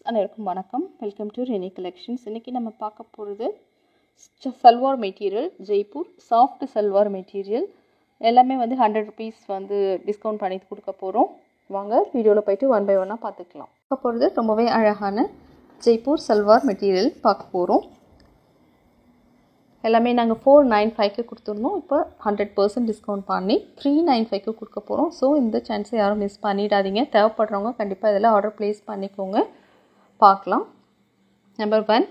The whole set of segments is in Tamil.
அனைவருக்கும் வணக்கம். Welcome to Rennie collections. இன்றைக்கி நம்ம பார்க்க போகிறது salwar material, Jaipur soft salwar material. எல்லாமே வந்து 100 rupees வந்து டிஸ்கவுண்ட் பண்ணி கொடுக்க போகிறோம். வாங்க வீடியோவில் போய்ட்டு ஒன் பை ஒன்னாக பார்த்துக்கலாம். பார்க்க போகிறது ரொம்பவே அழகான ஜெய்ப்பூர் சல்வார் மெட்டீரியல் பார்க்க போகிறோம். எல்லாமே நாங்கள் 495க்கு கொடுத்துருந்தோம். இப்போ 100% டிஸ்கவுண்ட் பண்ணி 395க்கு கொடுக்க போகிறோம். ஸோ இந்த சான்ஸை யாரும் மிஸ் பண்ணிடாதீங்க. தேவைப்படுறவங்க கண்டிப்பாக இதில் ஆர்டர் ப்ளேஸ் பண்ணிக்கோங்க. பார்க்கலாம். நம்பர் 1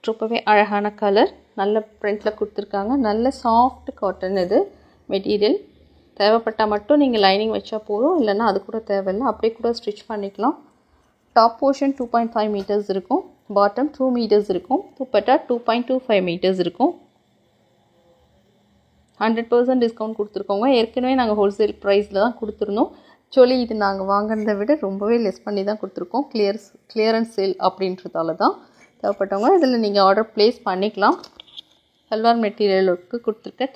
ரொம்பவே அழகான கலர், நல்ல பிரிண்டில் கொடுத்துருக்காங்க. நல்ல சாஃப்ட் காட்டன் இது மெட்டீரியல். தேவைப்பட்டால் மட்டும் நீங்கள் லைனிங் வச்சா போதும், இல்லைன்னா அது கூட தேவையில்லை, அப்படியே கூட ஸ்டிச் பண்ணிக்கலாம். டாப் போர்ஷன் 2.5 meters இருக்கும், பாட்டம் 2 meters இருக்கும், துப்பட்டா 2.25 meters இருக்கும். 100% டிஸ்கவுண்ட் கொடுத்துருக்கோங்க. ஏற்கனவே நாங்கள் ஹோல்சேல் ப்ரைஸில் தான் கொடுத்துருந்தோம். ஆக்சுவலி இது நாங்கள் வாங்கினதை விட ரொம்பவே லெஸ் பண்ணி தான் கொடுத்துருக்கோம். கிளியரன்ஸ் சேல் அப்படின்றதால தான். தேவைப்பட்டவங்க இதில் நீங்கள் ஆர்டர் ப்ளேஸ் பண்ணிக்கலாம். சல்வார் மெட்டீரியலுக்கு கொடுத்துருக்க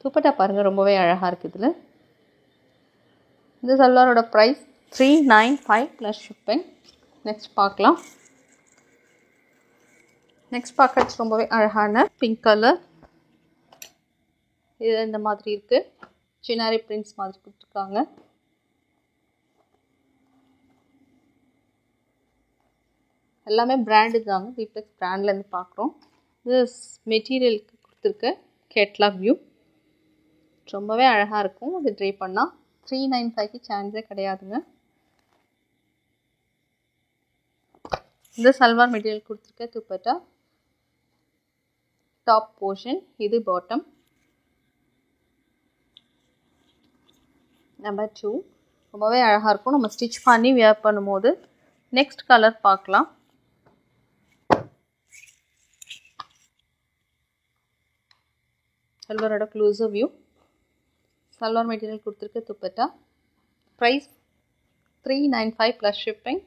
துப்பட்டா பாருங்கள், ரொம்பவே அழகாக இருக்குது. இதில் இந்த சல்வாரோட ப்ரைஸ் 395 ப்ளஸ் ஷிப்பிங். நெக்ஸ்ட் பார்க்கலாம். நெக்ஸ்ட் பாக்கெட்ஸ் ரொம்பவே அழகான பிங்க் கலர். இது இந்த மாதிரி இருக்குது. சினாரி பிரிண்ட்ஸ் மாதிரி கொடுத்துருக்காங்க. எல்லாமே பிராண்டு தாங்க, தீப்டெக்ஸ் பிராண்ட்லேருந்து பார்க்குறோம். இது மெட்டீரியலுக்கு கொடுத்துருக்க கேட்லாக் வியூ ரொம்பவே அழகாக இருக்கும். இது ட்ரை பண்ணால் 395க்கு சான்ஸே கிடையாதுங்க. இந்த சல்வார் மெட்டீரியல் கொடுத்துருக்க துப்பட்டா டாப் போர்ஷன், இது பாட்டம். நம்பர் 2 ரொம்பவே அழகாக இருக்கும். நம்ம ஸ்டிச் பண்ணி வியர் பண்ணும்போது. நெக்ஸ்ட் கலர் பார்க்கலாம். சல்வாரோட க்ளோஸர் வியூ. சல்வார் மெட்டீரியல் கொடுத்துருக்க துப்பட்டா. Price 395 plus shipping.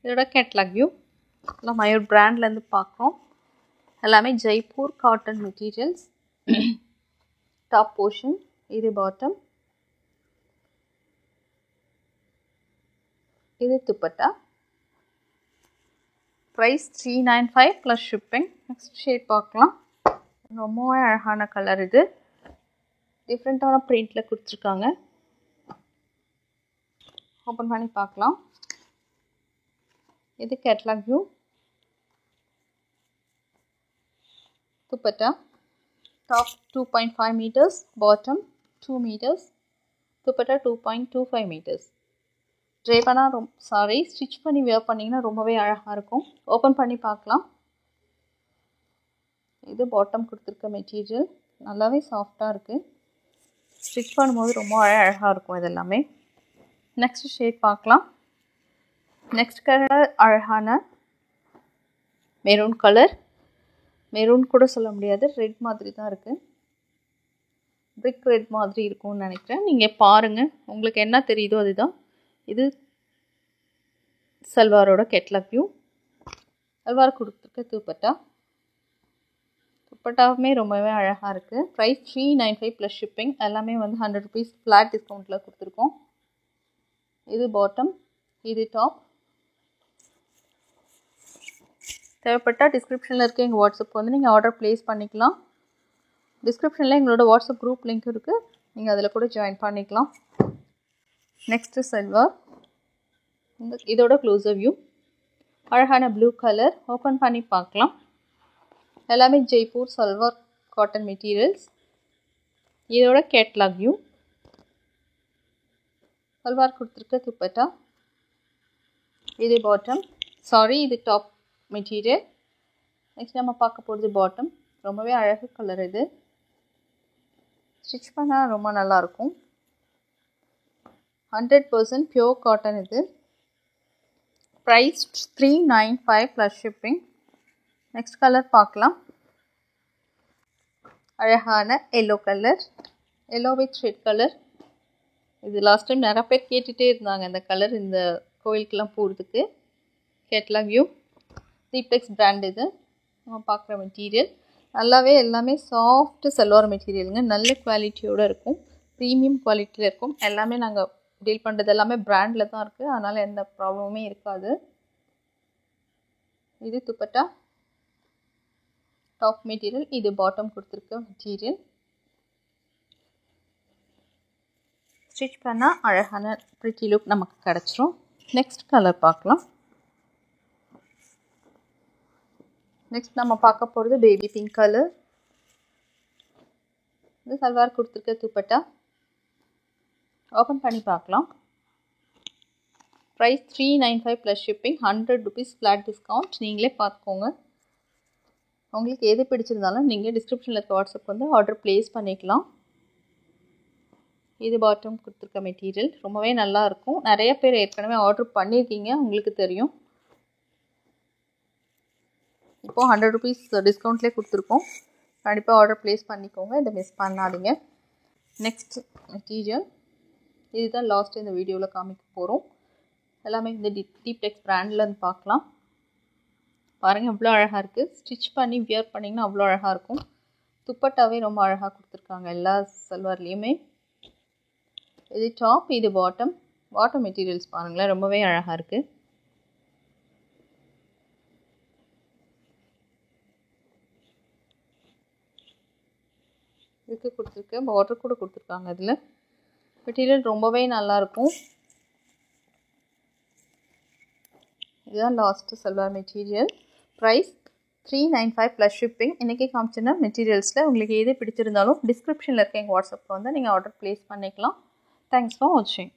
இதோட கேட்லாக் வியூ. எல்லாம் மயூர் பிராண்ட்லேருந்து பார்க்குறோம். எல்லாமே Jaipur cotton materials. Top portion, இது பாட்டம், இது dupatta. Price 395 plus shipping. Next shade பார்க்கலாம். ரொம்பவே அழகான கலர். இது டிஃப்ரெண்ட்டான பிரிண்டில் கொடுத்துருக்காங்க. ஓப்பன் பண்ணி பார்க்கலாம். இது catalogue view. Dupatta top 2.5 meters, bottom 2 meters, dupatta 2.25 meters. Try பண்ணால் ஸ்டிச் பண்ணி வியர் பண்ணிங்கன்னா ரொம்பவே அழகாக இருக்கும். ஓப்பன் பண்ணி பார்க்கலாம். இது பாட்டம் கொடுத்துருக்க மெட்டீரியல். நல்லாவே சாஃப்டாக இருக்குது. ஸ்டிச் பண்ணும்போது ரொம்ப அழகாக இருக்கும் இது எல்லாமே. நெக்ஸ்ட் ஷேட் பார்க்கலாம். நெக்ஸ்ட் கலர் அழகான மெரூன் கலர். மெரூன் கூட சொல்ல முடியாது, ரெட் மாதிரி தான் இருக்குது. பிரிக் ரெட் மாதிரி இருக்கும்னு நினைக்கிறேன். நீங்கள் பாருங்கள், உங்களுக்கு என்ன தெரியுதோ அதுதான். இது சல்வாரோட கேட்லாக் வியூ. சல்வார் கொடுத்துருக்க துப்பட்டாவுமே ரொம்பவே அழகாக இருக்குது. Price 395 plus shipping. எல்லாமே வந்து 100 rupees ஃப்ளாட் டிஸ்கவுண்ட்டில் கொடுத்துருக்கோம். இது பாட்டம், இது டாப். தேவைப்பட்டால் டிஸ்கிரிப்ஷனில் இருக்க எங்கள் வாட்ஸ்அப் வந்து நீங்கள் ஆர்டர் ப்ளேஸ் பண்ணிக்கலாம். டிஸ்கிரிப்ஷனில் எங்களோட வாட்ஸ்அப் குரூப் லிங்க் இருக்குது, நீங்கள் அதில் கூட ஜாயின் பண்ணிக்கலாம். நெக்ஸ்ட்டு சல்வார். இதோட க்ளோஸர் வியூ. அழகான ப்ளூ கலர். ஓப்பன் பண்ணி பார்க்கலாம். எல்லாமே ஜெய்ப்பூர் சல்வார் காட்டன் மெட்டீரியல்ஸ். இதோட கேட்லாக் வியூ. சல்வார் கொடுத்துருக்க துப்பட்டா. இது பாட்டம், இது டாப் மெட்டீரியல். நெக்ஸ்ட் நம்ம பார்க்க போகிறது பாட்டம். ரொம்பவே அழகு கலர். இது ஸ்டிச் பண்ணால் ரொம்ப நல்லாயிருக்கும். 100% பியோர் காட்டன். இது price 395 plus shipping. Next colour பார்க்கலாம். அழகான yellow colour, yellow with red colour. இது லாஸ்ட் டைம் நிறைய பேர் கேட்டுகிட்டே இருந்தாங்க இந்த கலர், இந்த கோயிலுக்கெல்லாம் போகிறதுக்கு. Catalogue view. தீப்டெக்ஸ் பிராண்ட் இது நம்ம பார்க்குற மெட்டீரியல். நல்லாவே எல்லாமே சாஃப்ட் சல்வார் மெட்டீரியலுங்க. நல்ல குவாலிட்டியோடு இருக்கும், ப்ரீமியம் குவாலிட்டியில் இருக்கும். எல்லாமே நாங்கள் டீல் பண்ணுறது எல்லாமே பிராண்டில் தான் இருக்குது, அதனால் எந்த ப்ராப்ளமுமே இருக்காது. இது துப்பட்டா டாப் மெட்டீரியல், இது பாட்டம் கொடுத்துருக்க மெட்டீரியல். ஸ்டிச் பண்ணால் அழகான ப்ரிட்டி லுக் நமக்கு கிடச்சிரும். நெக்ஸ்ட் கலர் பார்க்கலாம். நெக்ஸ்ட் நம்ம பார்க்க போகிறது பேபி பிங்க் கலர். இது சல்வார் கொடுத்துருக்க துப்பட்டா. ஓப்பன் பண்ணி பார்க்கலாம். Price 395 plus shipping, 100 rupees flat discount. நீங்களே பார்த்துக்கோங்க. உங்களுக்கு எது பிடிச்சிருந்தாலும் நீங்கள் டிஸ்கிரிப்ஷனில் இருக்க வாட்ஸ்அப் வந்து ஆர்டர் ப்ளேஸ் பண்ணிக்கலாம். இது பாட்டம் கொடுத்துருக்க மெட்டீரியல் ரொம்பவே நல்லாயிருக்கும். நிறைய பேர் ஏற்கனவே ஆர்டர் பண்ணியிருக்கீங்க, உங்களுக்கு தெரியும். இப்போது 100 ருபீஸ் டிஸ்கவுண்ட்லேயே கொடுத்துருக்கோம். கண்டிப்பாக ஆர்டர் ப்ளேஸ் பண்ணிக்கோங்க, இதை மிஸ் பண்ணாதீங்க. நெக்ஸ்ட் மெட்டீரியல் இதுதான் லாஸ்ட் இந்த வீடியோவில் காமிக்க போகிறோம். எல்லாமே இந்த டீப் டெக்ஸ் பிராண்டில் வந்து பார்க்கலாம். பாருங்கள் எவ்வளோ அழகாக இருக்குது. ஸ்டிச் பண்ணி வியர் பண்ணிங்கன்னா அவ்வளோ அழகாக இருக்கும். துப்பட்டாவே ரொம்ப அழகாக கொடுத்துருக்காங்க எல்லா சல்வார்லேயுமே. இது டாப், இது பாட்டம். பாட்டம் மெட்டீரியல்ஸ் பாருங்களேன், ரொம்பவே அழகாக இருக்குது. இதுக்கு கொடுத்துருக்க பார்டர் கூட கொடுத்துருக்காங்க. அதில் மெட்டீரியல் ரொம்பவே நல்லாயிருக்கும். இதுதான் last salwar material. Price 395 plus shipping. இன்றைக்கி காமிச்சினா மெட்டீரியல்ஸில் உங்களுக்கு எது பிடிச்சிருந்தாலும் டிஸ்கிரிப்ஷனில் இருக்க எங்கள் வாட்ஸ்அப்பில் வந்து நீங்கள் ஆர்டர் ப்ளேஸ் பண்ணிக்கலாம். தேங்க்ஸ் ஃபார் வாட்சிங்.